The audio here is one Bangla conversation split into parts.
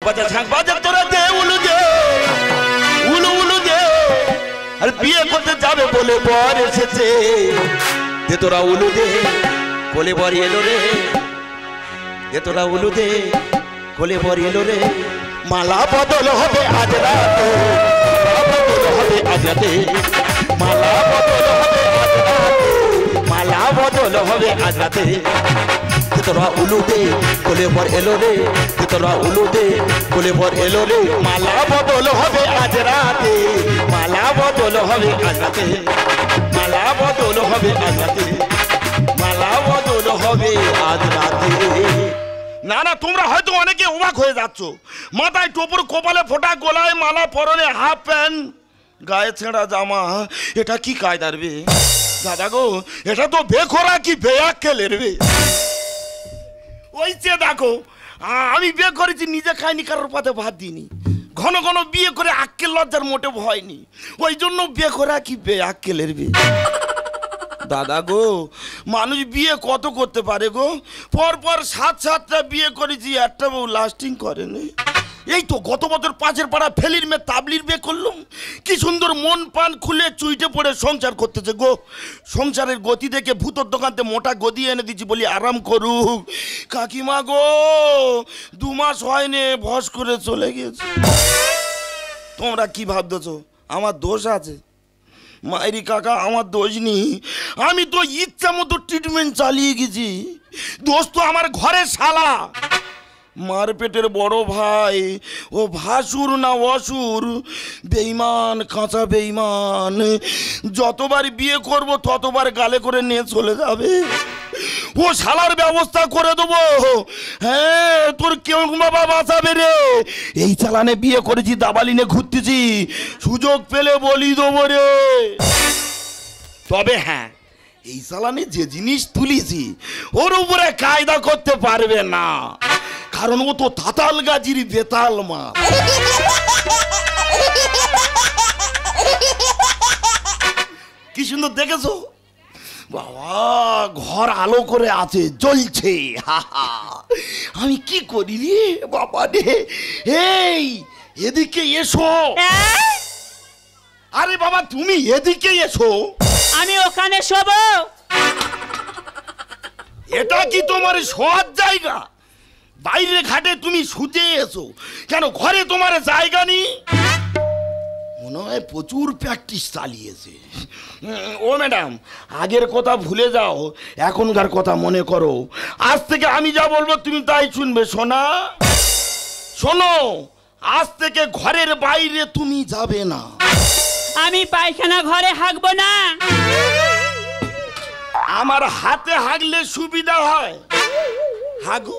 বাজা ঝাঁক বাজা তোরা দে উলু দে উলু উলু দে আর বিয়ে করতে যাবে বলে বর এসেছে দে তোরা উলু দে কোলে বর এলো রে দে তোরা উলু দে কোলে বর এলো রে মালা বদল হবে আজ রাতে আজ রাতে মালা বদল হবে আজ রাতে মালা বদল হবে আজ রাতে তোরা উলু দে কোলে বর এলো রে তোরা উলু দে কোলে বর এলো রে মালা বদল হবে আজ রাতে মালা বদল হবে আজ রাতে মালা বদল হবে আজ রাতে মালা বদল হবে আজ রাতে না না তোমরা হয়তো অনেকে অবাক হয়ে যাচ্ছ মাথায় টোপর কপালে ফোঁটা গলায় মালা পরনে হাফ প্যান্ট গায়ে ছেঁড়া জামা এটা কি কায়দার বে দাদা গো এটা তো বেখোরা কি বেয়াক্কেলের বে ওই যে দেখো আমি বিয়ে করেছি নিজে খাইনি কারোর পাতে ভাত দিইনি ঘন ঘন বিয়ে করে আক্কেল লজ্জার মোটে ভয়নি ওই জন্য বিয়ে করা কি বেয়াক্কেলের বে দাদা গো মানুষ বিয়ে কত করতে পারে গো পরপর 7-7টা বিয়ে করেছি একটা বউ লাস্টিং করেনি এই তো গত বছর পাশের পাড়া ফেলির মেয়ে তাবলির বিয়ে করলাম কি সুন্দর মন পান খুলে চুইটে পড়ে সংসার করতেছে গো সংসারের গতি দেখে ভূতর দোকানতে মোটা গদি এনে দিচ্ছি বলি আরাম করুক কাকিমা গো 2 মাস হয়নি ভস করে চলে গেছে তোমরা কি ভাবতেছো আমার দোষ আছে মায়েরি কাকা আমার দোষ নেই আমি তো ইচ্ছা মতো ট্রিটমেন্ট চালিয়ে গেছি দোষ তো আমার ঘরের শালা মার পেটের বড় ভাই ও ভাসুর না অসুর বেঈমান কাঁচা বেঈমান যতবার বিয়ে করব ততবার গালে করে নিয়ে চলে যাবে ও শালার ব্যবস্থা করে দেবো হ্যাঁ তোর কেউ বাবা বাঁচাবে রে এই চালানে বিয়ে করেছি দাবালিনে ঘুরতেছি সুযোগ পেলে বলি দেবো রে তবে হ্যাঁ এই চালানে যে জিনিস তুলিছি ওর উপরে কায়দা করতে পারবে না কারণ ও তো তাতাল গাজির বেতাল মা কি সুন্দর দেখেছো বাবা ঘর আলো করে আছে জ্বলছে আমি কি করি রে বাবা রে এই এদিকে এসো আরে বাবা তুমি এদিকে এসো আমি ওখানে শোবো এটা কি তোমার শোয়ার জায়গা বাইরে ঘাটে তুমি শুতে এসো কেন ঘরে তোমার জায়গা নেই মনে হয় প্রচুর প্র্যাকটিস চালিয়েছে ও ম্যাডাম আগের কথা ভুলে যাও এখনকার কথা মনে করো আজ থেকে আমি যা বলবো তুমি তাই শুনবে সোনা শোনো আজ থেকে ঘরের বাইরে তুমি যাবে না আমি পায়খানা ঘরে হাগবো না আমার হাতে হাগলে সুবিধা হয় হাগু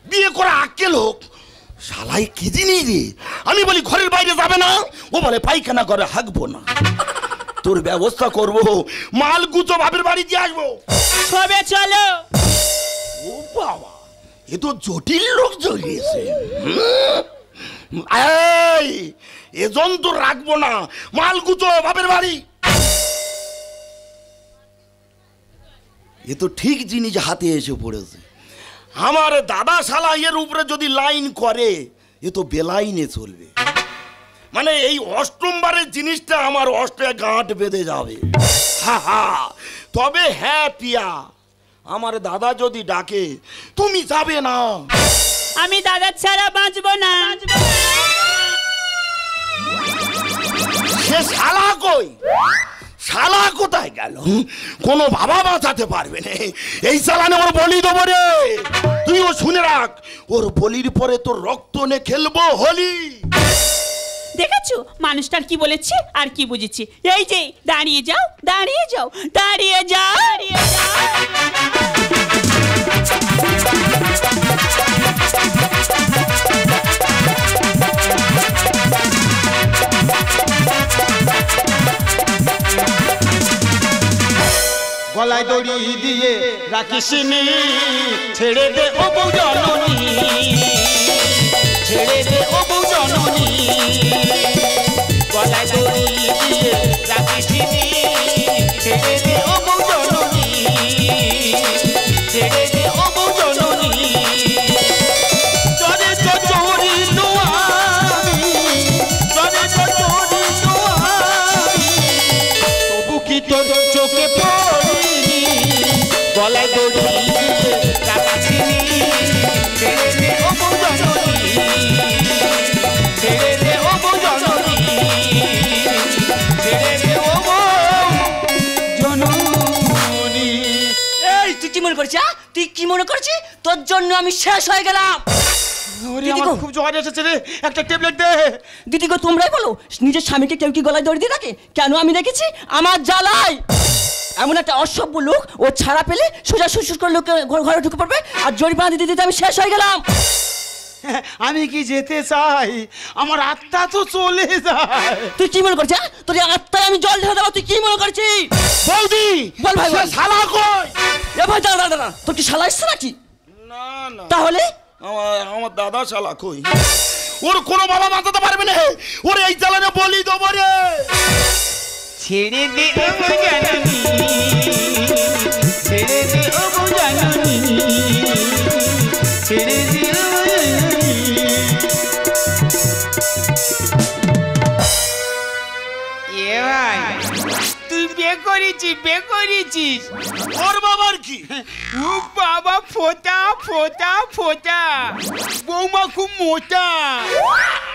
বিয়ে করা আক্কেল হোক শালাই কি জিনিস রে আমি বলি ঘরের বাইরে যাবে না ও বলে পায়খানা করে হাগবো না তোর ব্যবস্থা করব মাল গুছো বাপের বাড়ি দিয়ে আসবো সবে চলো ও বাবা এ তো জটিল লোক জড়িয়েছে এই এজন তো রাখবো না মাল গুছো বাপের বাড়ি এ তো ঠিক জিনিস হাতে এসে পড়েছে আমার দাদা শালা এর উপরে যদি লাইন করে এ তো বেলাইনে চলবে মানে এই অষ্টমবারের জিনিসটা আমার অষ্টে গাঁট বেঁধে যাবে হা হা তবে হ্যাঁ পিয়া আমার দাদা যদি ডাকে তুমি যাবে না আমি দাদা ছাড়া বাঁচবো না সে শালা কই শালা কোথায় গেল কোনো বাবা বাঁচাতে পারবে না এই চালানে ওর বলি দেবো রে তুইও শুনে রাখ ওর বলির পরে তোর রক্ত নে খেলবো হোলি দেখেছো মানুষটার কি বলেছে আর কি বুঝেছি এই যে দাঁড়িয়ে যাও দাঁড়িয়ে যাও দাঁড়িয়ে যাও দাঁড়িয়ে যাও গলায় দড়ি দিয়ে রাখিসনি ছেড়ে দে ও বউ জননী ছেড়ে দে ও বউ জননী গলায় দড়ি দিয়ে রাখিসনি ছেড়ে দে ও বউ জননী ছেড়ে দে ও বউ জননী চরে চরে করছিস? তুই কি মনে করছিস তোর জন্য আমি শেষ হয়ে গেলাম? ওরে আমার খুব জ্বর এসেছে রে, একটা ট্যাবলেট দে। দিদি গো তোমরাই বলো, নিজের স্বামীকে কেউ কি গলায় দড়ি দিয়ে রাখে? কেন আমি দেখেছি আমার জ্বালায় এমন একটা অসভ্য লোক ও ছাড়া পেলে সোজা শ্বশুর করে লোক ঘরে ঢুকে পড়বে, আর জরিমানা দিতে দিতে আমি শেষ হয়ে গেলাম। আমি কি যেতে চাই, আমার আত্মা তো চলে যায়। তুই কি মনে করছিস? তোর আত্মায় আমি জল ঢেলে দেবো, তুই কি মনে করছিস? বৌদি বল ভাই, বল। শালা কই? এ ভাই দাঁড়া দাঁড়া, তোর কি শালা এসছে নাকি? না না, তাহলে আমার দাদা শালা কই? ওর কোনো বাবা বাঁচাতে পারবে না, ওরে এই জ্বালানে বলি দেবো রে। ছেড়ে দে ও জাননী, ছেড়ে দে ও জাননী, ছেড়ে দে ও জাননী। এ ভাই তুই বিয়ে করেছিস? ওর বাবার কি? ও বাবা ফোটা ফোটা ফোটা, বৌমা খুব মোটা।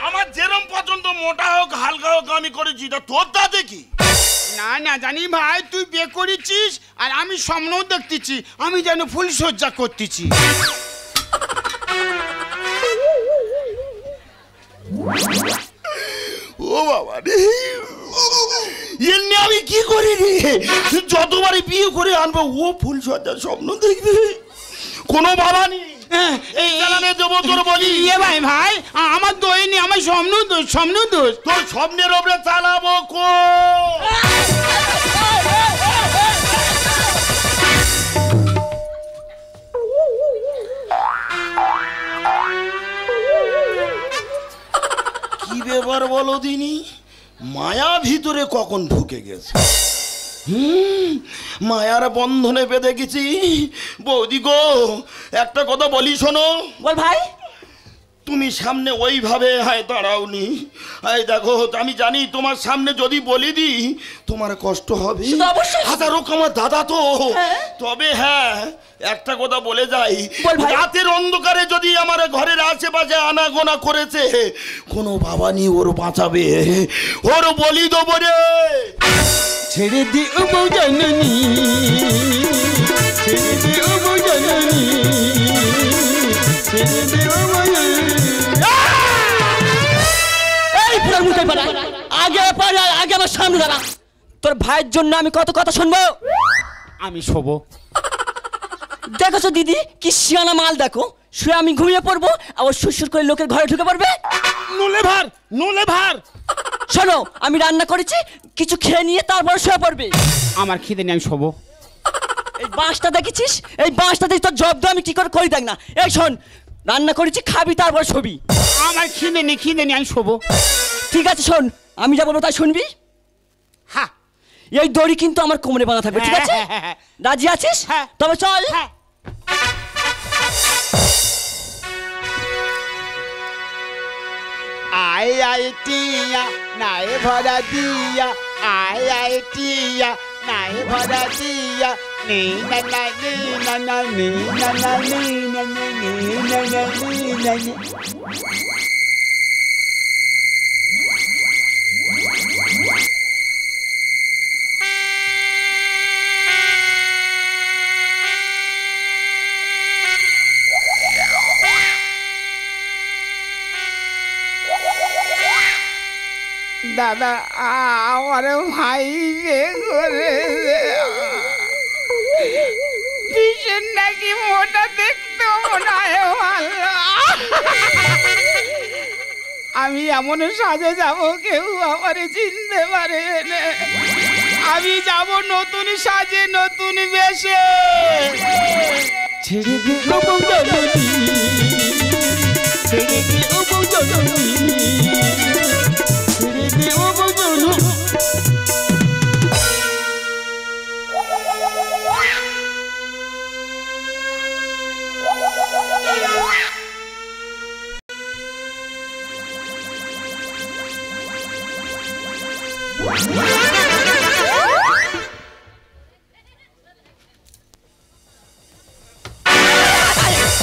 আমার যেরম পছন্দ, মোটা হোক হালকা হোক, আমি করেছি। তা তোর দাদা কি? না না জানি ভাই, তুই বিয়ে করেছিস আর আমি স্বপ্নও দেখতেছি, আমি যেন ফুল সজ্জা করতেছি। ও বাবা রে, এমনি আমি কি করি রে? যতবারই বিয়ে করে আনবো ও ফুল সজ্জার স্বপ্ন দেখবে। কোনো বাবা নেই এই জ্বালানে দেবো তোর বলি। এ ভাই ভাই আমার দই নেই, আমার স্বপ্ন দোষ। তোর স্বপ্নের ওপরে চালাবো কো? কি ব্যাপার বলো দিনি, মায়া ভিতরে কখন ঢুকে গেছে? মায়ার বন্ধনে বেঁধে গেছি। বৌদি গো, একটা কথা বলি শোনো। বল ভাই। তুমি সামনে ওইভাবে দাঁড়াওনি। দেখো, আমি জানি তোমার সামনে যদি বলি দিই তোমার কষ্ট হবে, হাজারো আমার দাদা তো। তবে হ্যাঁ, একটা কথা বলে যাই, রাতের অন্ধকারে যদি আমার ঘরের আশেপাশে আনাগোনা করেছে, কোনো বাবা নি ওর বাঁচাবে, ওর বলি দেবো রে। ছেড়ে দে ও জাননী, ছেড়ে দে ও জাননী, ছেড়ে দে ও আগে আমার সামনে দাঁড়া। তোর ভাইয়ের জন্য আমি কত কথা শুনবো। আমি শোবো। দেখেছো দিদি কি শিয়ানা মাল, দেখো শুয়ে আমি ঘুমিয়ে পড়বো, আবার সুরসুর করে লোকের ঘরে ঢুকে পড়বে। নুলে ভার। শোনো, আমি রান্না করেছি, কিছু খেয়ে নিয়ে তারপর শুয়ে পড়বে। আমার খিদে নেই, আমি শোবো। এই বাঁশটা দেখেছিস? এই বাঁশটা দেখি তোর জব্দ আমি কি করে করি দেখ না। এই শোন, রান্না করেছি, খাবি তারপর শোবি। আমার খিদে নেই, আমি শোবো। ঠিক আছে শোন, আমি যা বলবো তাই শুনবি। হ্যাঁ, এই দড়ি কিন্তু আমার কোমরে বাঁধা থাকবে, ঠিক আছে? রাজি আছিস? হ্যাঁ। তবে চল। আয় টিয়া নাই ভরা দিয়া, আয় টিয়া নাই ভরা দিয়া, নে না না নে না না নে না না নে না না নে না না নে না না। দাদা আমার ভাই করেছে, ভীষণ নাকি মোটা দেখতে মনে হয় ভালো। আমি এমন সাজে যাব কেউ আমার চিনতে পারে না। আমি যাব নতুন সাজে, নতুন বেশে। ছেড়ে দে ও জাননী, ছেড়ে দে ও জাননী, ছেড়ে দে ও জাননী।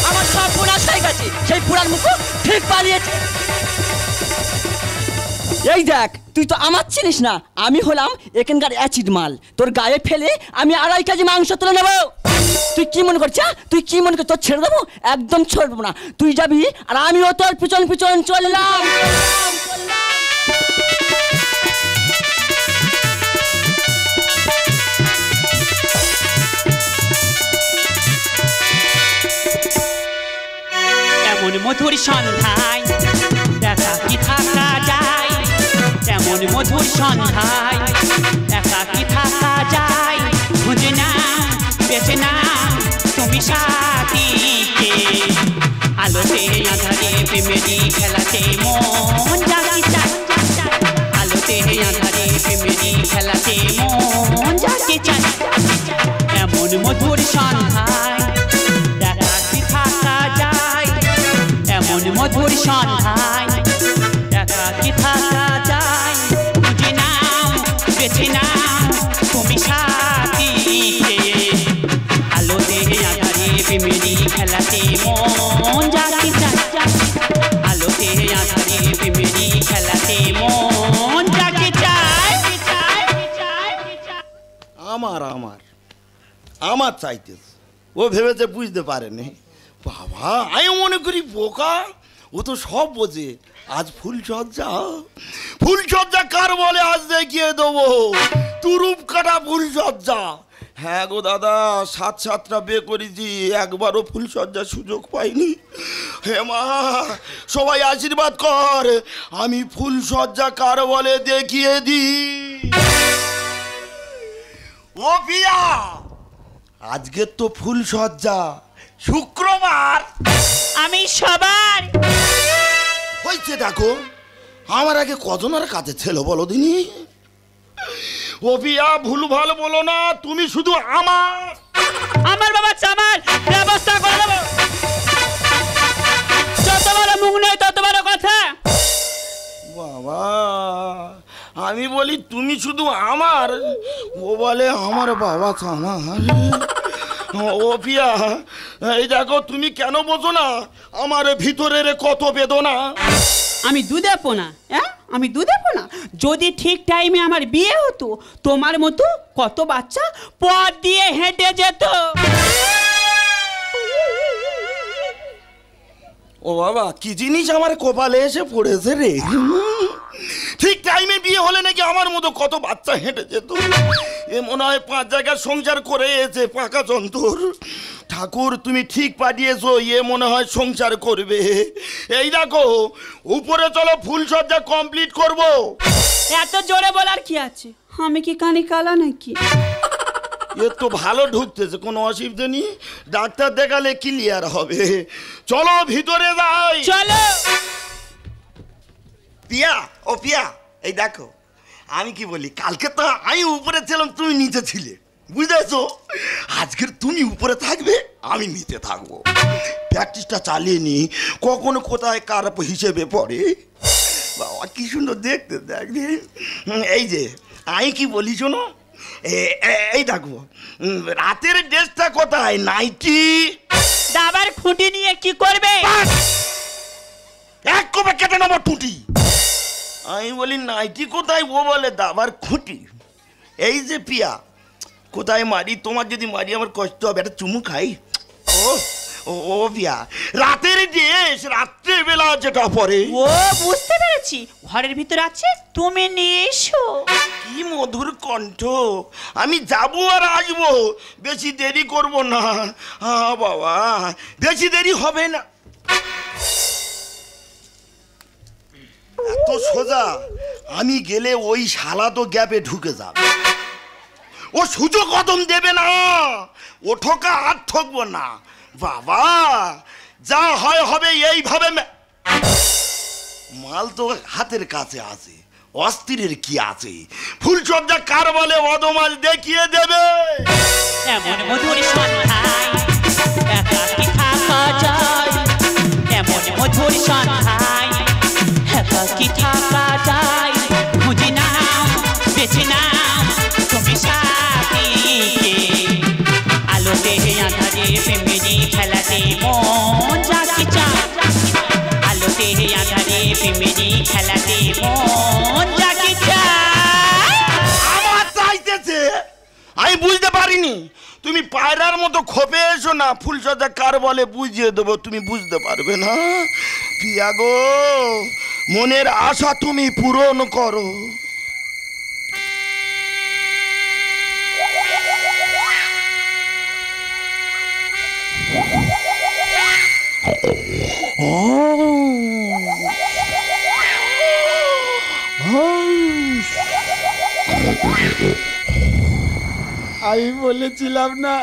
আমার সব পুরা হয়ে গেছে, সেই পুরার মুখ ঠিক পালিয়েছে। এই দেখ, তুই তো আমার চিনিস না, আমি হলাম এখানকার অ্যাসিড মাল। তোর গায়ে ফেলে আমি 2.5 কেজি মাংস তুলে নেবো। তুই কি মনে করছিস? তুই কি মনে করছিস তোর ছেড়ে দেবো? একদম ছেড়ে দেবো না। তুই যাবি আর আমিও তোর পিছন পিছন চললাম। এমন মধুর সন্ধ্যায় একাকী থাকা যায়, এমন মধুর সন্ধ্যায় একাকী থাকা যায়। খুঁজে না বেছে না তুমি সাথীকে, আলোতে আঁধারে প্রেমেরই খেলাতে মন জাগি চায়, আলোতে আঁধারে প্রেমেরই খেলাতে মন জাগি চায়। এমন মধুর সন্ধ্যায় একাকী থাকা যায়, এমন মধুর সন্ধ্যায় একাকী থাকা যায়। খুঁজে নাও বেছে নাও তুমি সাথীকে, আলোতে আঁধারে প্রেমেরই খেলাতে মন জাগি চায়, আলোতে আঁধারে প্রেমেরই খেলাতে মন জাগি চায়। আমার আমার আমার চাইতেছে, ও ভেবেছে বুঝতে পারেনি। বাবা আমি মনে করি বোকা, ও তো সব বোঝে। আজ ফুলসজ্জা, ফুলসজ্জা কার বলে আজ দেখিয়ে দেবো, তুরুপ কাটা ফুলসজ্জা। হ্যাঁ গো দাদা, 7-7টা বিয়ে করেছি, একবারও ফুলসজ্জার সুযোগ পাইনি। হে মা, সবাই আশীর্বাদ কর, আমি ফুলসজ্জা কার বলে দেখিয়ে দিই। ও পিয়া, আজকে তো ফুলসজ্জা, শুক্রবার। আমি সবার হয়েছে দেখো, আমার আগে কজনের কাছে ছিল বলো দিনি। ও পিয়া, ভুল ভাল বলো না, তুমি শুধু আমার। আমার বাবা চামার ব্যবস্থা করে দেবো, যত বড় মুখ নেই তত বড় কথা। বাবা, আমি বলি তুমি শুধু আমার, ও বলে আমার বাবা চামার। ও পিয়া, এই দেখো তুমি কেন বোঝো না আমার ভিতরের কত বেদনা। আমি দুধে পোনা, হ্যাঁ আমি দুধে পোনা। যদি ঠিক টাইমে আমার বিয়ে হতো, তোমার মতো কত বাচ্চা পথ দিয়ে হেঁটে যেত। ও বাবা, কি জিনিস আমার কপালে এসে পড়েছে রে। ঠিক টাইমে বিয়ে হলে নাকি আমার মতো কত বাচ্চা হেঁটে যেত। এ মনে হয় 5 জায়গার সংসার করে এসে পাকা যন্তর। ঠাকুর তুমি ঠিক পাঠিয়েছো, এ মনে হয় সংসার করবে। এই দেখো, উপরে চলো ফুলসজ্জা কমপ্লিট করব। এত জোরে বলার কি আছে? আমি কি কানি কালা নাকি? এ তো ভালো ঢুকতেছে, কোনো অসুবিধা নেই, ডাক্তার দেখালে ক্লিয়ার হবে। চলো ভিতরে যাই। চলো। পিয়া, ও পিয়া, এই দেখো আমি কি বলি, কালকে তো আমি উপরে ছিলাম, তুমি নিচে ছিলে, বুঝেছো? আজকের তুমি উপরে থাকবে, আমি নিচে থাকবো। প্র্যাকটিসটা চালিয়ে নি, কখনো কোথায় কার হিসেবে পড়ে। বাবা কি সুন্দর দেখতে, দেখবি। এই যে আমি কি বলি শোনো, এই দেখো রাতের ড্রেসটা কোথায়? নাইটি। দাবার খুঁটি নিয়ে কি করবে? এক কবে কেটে নেবো টুটি। আমি বলি নাইটি কোথায়, ও বলে দাবার খুঁটি। এই যে পিয়া, কোথায় মারি? তোমার যদি মারি আমার কষ্ট হবে, একটা চুমু খাই। ও ও পিয়া, রাতের ড্রেস, রাত্রে বেলা যেটা পরে। ও বুঝতে পেরেছি, ঘরের ভিতর আছে, তুমি নিয়ে এসো। কি মধুর কণ্ঠ, আমি যাবো আর আসবো, বেশি দেরি করব না। বাবা বেশি দেরি হবে না। এত সোজা, আমি গেলে ওই শালা তো গ্যাপে ঢুকে যাবে, ও সুযোগ কদম দেবে না, ও ঠকা আর ঠকবো না। বাবা যা হয় হবে, এইভাবে মাল তো হাতের কাছে আছে, অস্থিরের কি আছে? ফুলসজ্জা কার বলে অদমাল দেখিয়ে দেবে। এমন মধুর সন্ধ্যায় একাকী থাকা যায়, এমন মধুর সন্ধ্যায় একাকী থাকা যায়। খুঁজে নাও বেছে নাও তুমি সাথীকে, আলোতে আঁধারে প্রেমেরই খেলাতে মন জাগি চায়, আলোতে আঁধারে প্রেমেরই খেলাতে মন জাগি চায়। আমার চাইতেছে, আমি বুঝতে পারিনি তুমি পায়রার মতো খোপে এসো না, ফুলসজ্জা কার বলে বুঝিয়ে দেবো, তুমি বুঝতে পারবে না। পিয়া গো, মনের আশা তুমি পূরণ করো। আমি বলেছিলাম না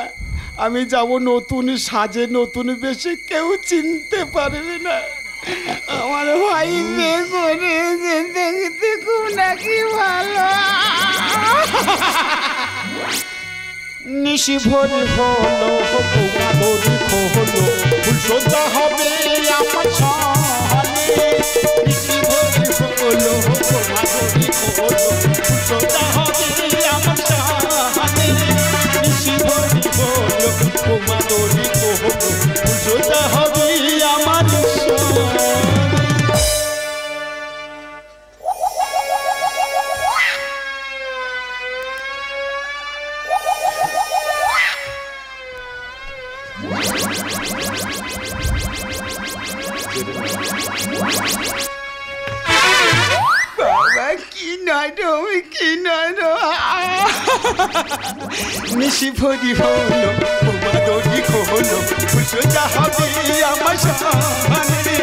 আমি যাব নতুন সাজে নতুন বেশে, কেউ চিনতে পারবে না। আমার ভাই বিয়ে করেছে, দেখতে খুব নাকি ভালো। নিশি ভোর হলো বৌমাদরি হলো, ফুলসজ্জা হবে আমার সহলে। নিশি ভোর হলো বৌমাদরি হলো, ফুলসজ্জা হবে আমার সহলে। নিশি ভোর হলো বৌমাদরি হলো, ফুলসজ্জা হবে আমার সহলে। বাবা কি নাটক, কি নাটক। নিশি ভরি হলো বৌমাদরি হলো, ফুলসজ্জা হবে আমার সহলে।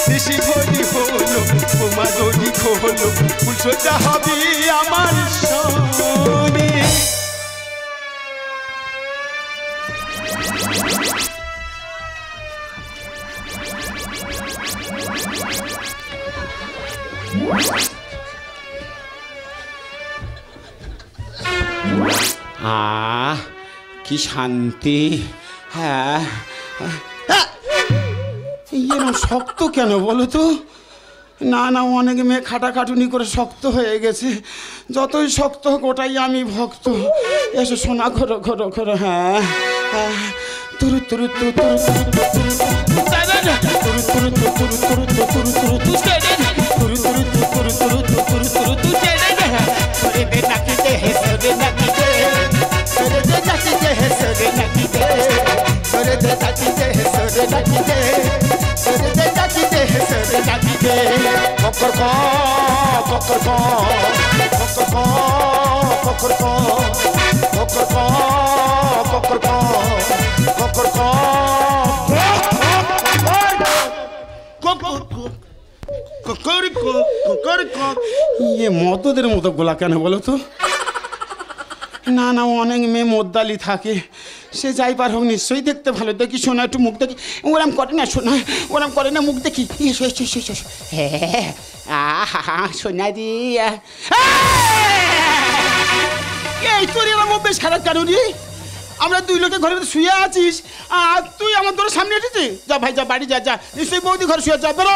নিশি ভরি হলো বৌমাদরি হলো, ফুলসজ্জা হবে আমার সহলে। কি শান্তি। হ্যাঁ, এরকম শক্ত কেন বলো তো? না না, অনেক মেয়ে খাটাখাটুনি করে শক্ত হয়ে গেছে, যতই শক্ত হোক ওটাই আমি ভক্ত। এসো সোনা, ঘোরো ঘোরো ঘোরো। হ্যাঁ হ্যাঁ, তুরু তুরু তুরু তুরু তুরু তুরু তুরু তুরু তুরু তুরু তুরু তুরু তুরু মদদের মতো গোলা কেন বলো তো? না না, অনেক মেয়ে মদ্দালি থাকে, সে যাই পার হোক নিশ্চয়ই দেখতে ভালো। দেখি শোনা, একটু মুখ দেখি। ওরাম করে না শোনা, ওরাম করে না, মুখ দেখি। এসো এসো এসো এসো। হ্যাঁ, আহা সোনা দি। এই তোর এরকম বেশ খারাপ কেন রে? আমরা দুই লোকের ঘরে শুয়ে আছিস আর তুই আমার তোর সামনে এসেছি। যা ভাই যা, বাড়ি যা, যা নিশ্চয়ই বৌদি ঘরে শুয়ে যা, বেরো।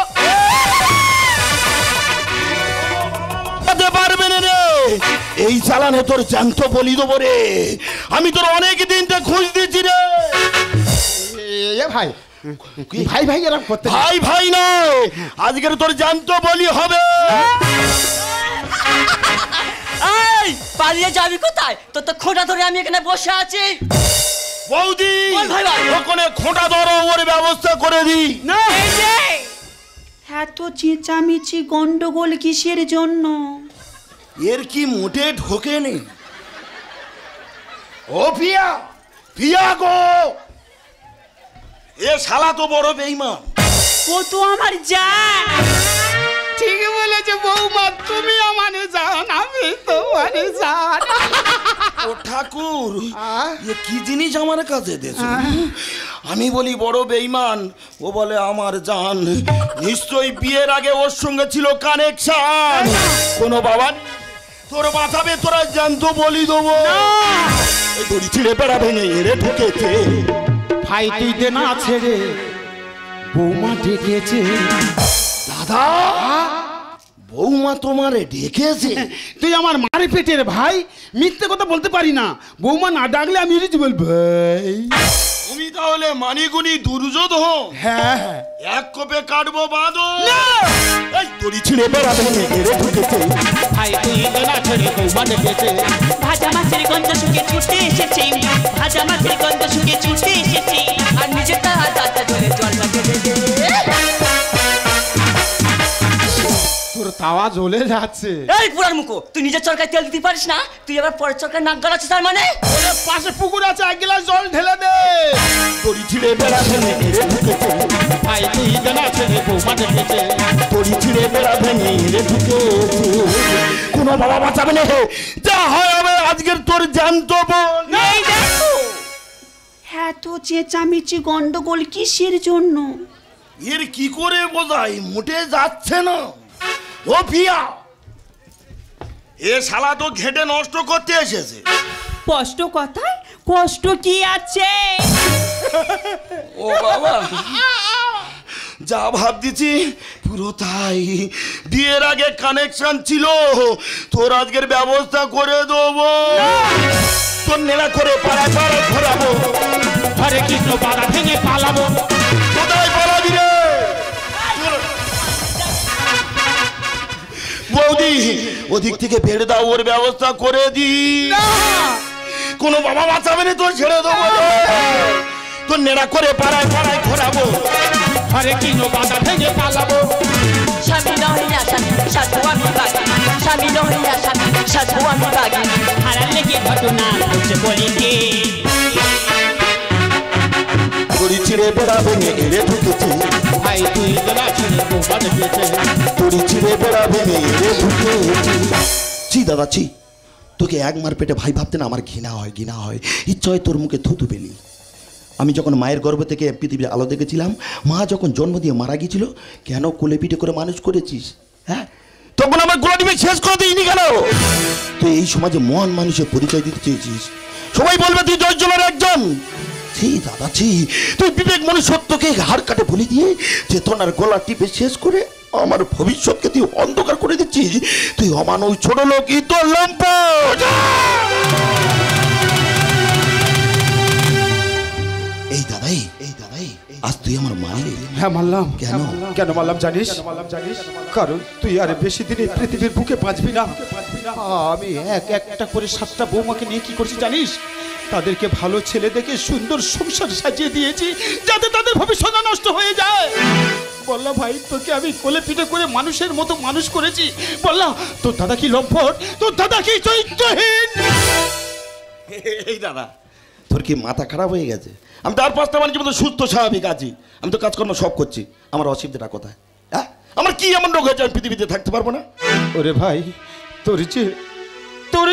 পারবে না রে, এই চালানে তোর জ্যান্ত বলি দেবো রে। আমি তোর অনেক দিন থেকে খোঁজ দিয়েছি রে। ভাই ভাই ভাই এরকম করতে, ভাই ভাই নয়, আজকের তোর জ্যান্ত বলি হবে। এই পালিয়ে যাবি কোথায়? তোর তো খোঁটা ধরে আমি এখানে বসে আছি। বৌদি, ভাই ভাই, ওখানে খোঁটা ধরো, ওর ব্যবস্থা করে দি। না, এই যে এত চেঁচামেচি গন্ডগোল কিসের জন্য? এর কি মোটে ঢোকে নেই। ও পিয়া, পিয়া গো, এ শালা তো বড় বেঈমান। ও তো আমার জান। ঠিক বলেছে বৌমা, তুমি আমার জান, আমি তোমার জান। ও ঠাকুর, এ কি জিনিস আমার কাছে দেছো? আমি বলি বড় বেঈমান, ও বলে আমার জান। নিশ্চয়ই বিয়ের আগে ওর সঙ্গে ছিল কানেকশন। কোনো বাবা তোর বাঁচাবে, তোরা জানতো বলি দেবো। এই দড়ি ছিঁড়ে বেড়া ভেঙে এরে ঢুকেছে। ভাই তুই দে না ছেড়ে, বৌমা ডেকেছে। দাদা, বৌমা তোমারে ডেকেছে? তুই আমার মারে পেটের ভাই, মিথ্যে কথা বলতে পারি না। বৌমা না ডাকলে আমি এসেছি বল ভাই। তুমি তাহলে মানিগুনি দুর্যোধন? হ্যাঁ হ্যাঁ, এক কোপে কাটবো বাঁধো। এই দড়ি ছিঁড়ে বেড়া ভেঙে এরে ঢুকেছে। ভাই তুই দে না ছেড়ে, বৌমা ডেকেছে। ভাজা মাছের গন্ধ শুকে ছুটে এসেছে, ভাজা মাছের গন্ধ শুকে ছুটে এসেছে। আর নিজেরটা দাঁতে ধরে জল লাগিয়ে দে। তোর তাওয়া জ্বলে যাচ্ছে। এই পুরার মুখো, তুই নিজের চরকায় তেল দিতে পারিস না, তুই আবার পরের চরকায় নাক গলাচ্ছিস তার মানে? পাশে পুকুর আছে, এক গ্লাস জল ঢেলে দে। তরি ছিঁড়ে বেড়া ভেঙে এরে ঢুকেছে, ভাই তুই জানা ছেড়ে বৌমা ডেকেছে। তরি ছিঁড়ে বেড়া ভেঙে এরে ঢুকেছে। কোনো বাবা বাঁচাবে না হে, যা হয় হবে আজকের তোর জ্যান্ত বোন। এই দেখো, এত চেঁচামেচি গন্ডগোল কিসের জন্য? এর কি করে বোঝাই, মোটে যাচ্ছে না। ও পিয়া, এ শালা তো ঘেটে নষ্ট করতে এসেছে। কষ্ট কথায় কষ্ট কি আছে? ও বাবা, যা ভাব দিছি পুরো তাই। বিয়ের আগে কানেকশন ছিল, তোর আজকের ব্যবস্থা করে দেবো। তোর নেড়া করে পাড়ায় পাড়ায় ঘোরাবো, হরে কৃষ্ণ বাধা ভেঙে পালাবো। কোথায় পালাবি রে? বৌদি, ওদিক থেকে বেড়ে দাও, ওর ব্যবস্থা করে দি। কোনো বাবা বাঁচাবে না, তোর ছেড়ে দেবো। তোর নেড়া করে পাড়ায় পাড়ায় ঘোরাবো, হরে কৃষ্ণ বাধা ভেঙে পালাবো। স্বামী নহিয়া স্বামী সাধু আমি বাগি, স্বামী নহিয়া স্বামী সাধু আমি বাগি। হারার লেগে ঘটনা হচ্ছে বলিতে, তরি ছিঁড়ে বেড়া ভেঙে এরে ঢুকেছে, ভাই তুই জানা ছেড়ে বৌমা ডেকেছে। তরি ছিঁড়ে বেড়া ভেঙে এরে ঢুকেছে। ছি দাদা ছি, তোকে এক মার পেটে ভাই ভাবতে না আমার ঘৃণা হয়, ঘৃণা হয়। ইচ্ছা হয় তোর মুখে থুতু পেলি। আমি যখন মায়ের গর্ভ থেকে পৃথিবীর আলো দেখেছিলাম, মা যখন জন্ম দিয়ে মারা গিয়েছিল, কেন কোলে পিঠে করে মানুষ করেছিস? হ্যাঁ, তখন আমার গোলাটিকে শেষ করে দিইনি কেন? তুই এই সমাজে মহান মানুষের পরিচয় দিতে চেয়েছিস, সবাই বলবে তুই 10 জনের একজন। ছি দাদা ছি, তুই বিবেক মনে সত্যকে হাড় কাটে বলি দিয়ে চেতনার গলা টিপে শেষ করে আমার ভবিষ্যৎকে তুই অন্ধকার করে দিচ্ছিস। তুই অমানুষ ছোট লোক, ই তোর লম্পট। এই দাদাই, এই দাদাই, আজ তুই আমার মারলি। হ্যাঁ মানলাম। কেন? কেন মানলাম জানিস? কারণ তুই আর বেশি দিন এই পৃথিবীর বুকে বাঁচবি না। আমি একটা করে 7টা বৌমাকে নিয়ে কি করছি জানিস? তাদেরকে ভালো ছেলে দেখে সুন্দর সংসার সাজিয়ে দিয়েছি, যাতে তাদের ভবিষ্যৎ নষ্ট হয়ে যায়। বললাম ভাই, তোকে আমি কোলে পিঠে করে মানুষের মতো মানুষ করেছি। বললাম তোর দাদা কি লম্পট, তোর দাদা কি চরিত্রহীন। এই দাদা, তোর কি মাথা খারাপ হয়ে গেছে? আমি তার 5টা মানুষের মতো সুস্থ স্বাভাবিক আছি, আমি তো কাজকর্ম সব করছি। আমার অসুবিধাটা কোথায়? হ্যাঁ, আমার কি এমন রোগ হয়েছে আমি পৃথিবীতে থাকতে পারবো না? ওরে ভাই, তোর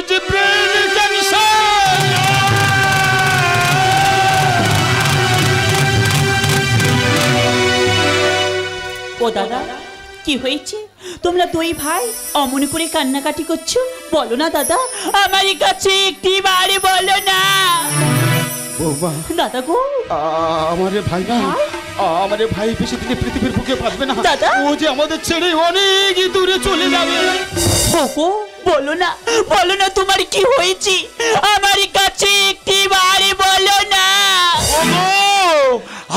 যে ব্রেন ক্যান্সার। ও দাদা, কি হয়েছে? তোমরা 2 ভাই অমন করে কান্নাকাটি করছো? বলো না দাদা, আমার কাছে একটিবারে বলো না। বৌমা, দাদা গো, আমারে ভাই না, আমারে ভাই বেশি দিনে পৃথিবীর বুকে বাঁচবে না। দাদা? ও যে আমাদের ছেড়ে অনেক দূরে চলে যাবে। ওগো, বলো না, বলো না তোমার কি হয়েছে? আমার কাছে একটিবারে বলো না। ওগো,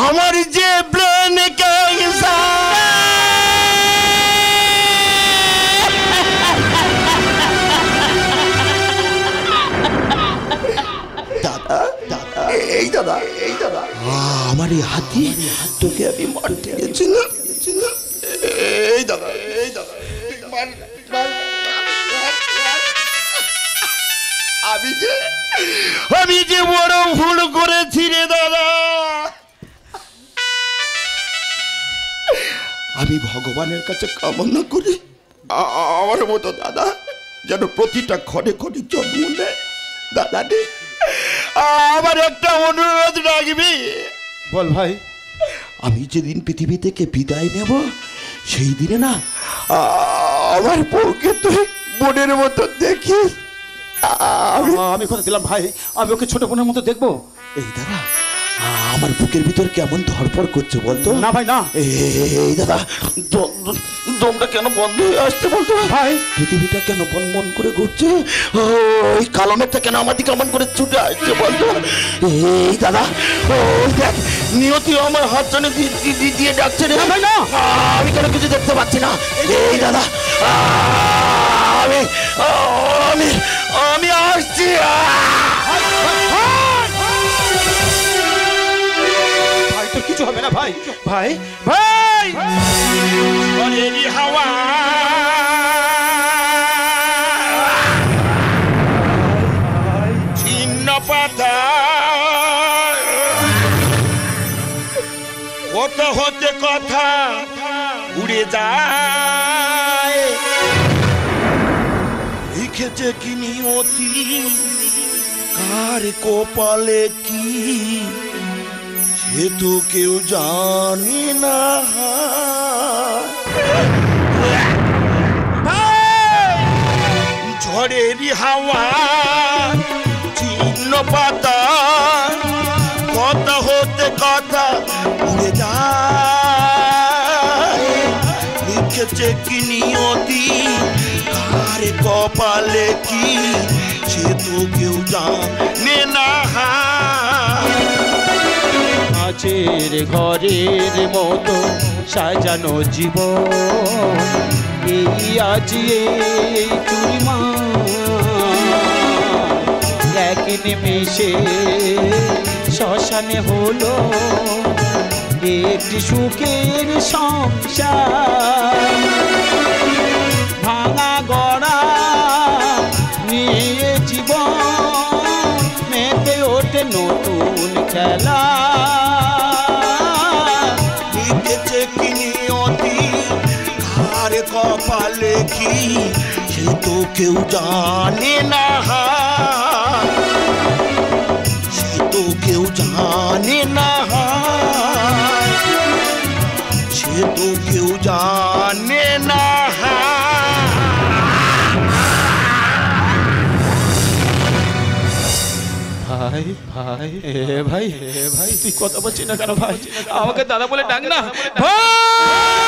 আমার যে ব্রেন ক্যান্সার। দাদা, দাদা, এই দাদা, এই দাদা, আমার এই হাতি তোকে আমি মারতে গেছি না। এই দাদা, এই দাদা, আমি যে বড় ভুল করেছি রে দাদা। আমি ভগবানের কাছে কামনা করি আমার মতো দাদা যেন প্রতিটা ঘরে ঘরে জন্ম নেয়। দাদা রে, আমার একটা অনুরোধ রাখবি? বল ভাই। আমি যেদিন পৃথিবী থেকে বিদায় নেব, সেই দিনে না আমার বউকে তুই বোনের মতো দেখিস। আমি কথা দিলাম ভাই, আমি ওকে ছোট বোনের মতো দেখবো। এই দাদা, আমার বুকের ভিতর কেমন ধরপড় করছে বলতো? না ভাই না। এই দাদা, দমটা কেন বন্ধ হয়ে আসছে বলতো ভাই? পৃথিবীটা কেন বন বন করে ঘুরছে? ওই কালো মেঘটা কেন আমার দিকে কেমন করে ছুটে আসছে বলতো? এই দাদা, ওই দেখ, নিয়তি আমার হাত টানে দিয়ে ডাকছে রে। ভাই না, আমি কেন কিছু দেখতে পাচ্ছি না? এই দাদা, আমি আমি আমি আসছি। ভাই তোর কিছু হবে না ভাই, ভাই ভাই। ঝড়েরই হাওয়া ছিন্ন পাতা কত হতে কথা উড়ে যায়। লিখেছে কি নিয়তি কার কপালে কি সে তো কেউ জানে না। ঝড়েরই হাওয়া ছিন্ন পাতা কথা হতে কথা উড়ে যায়। লিখেছে কি নিয়তি কার কপালে কি সে তো কেউ জানে না। কাচের ঘরের মতো সাজানো জীবন এই আজ এই চুরিমা এক নিমেষে শ্মশানে হলো একটি সুখের সংসার। ভাঙা গড়া নিয়ে জীবন মেতে ওঠে নতুন খেলা। লিখেছে কি নিয়তি কার কপালে কি সে তো কেউ জানে না। সে তো কেউ জানে না। সে তো কেউ জানে না। ভাই ভাই ভাই ভাই তুই কথা বলছিস না কেন ভাই? আমাকে দাদা বলে ডাক না ভাই।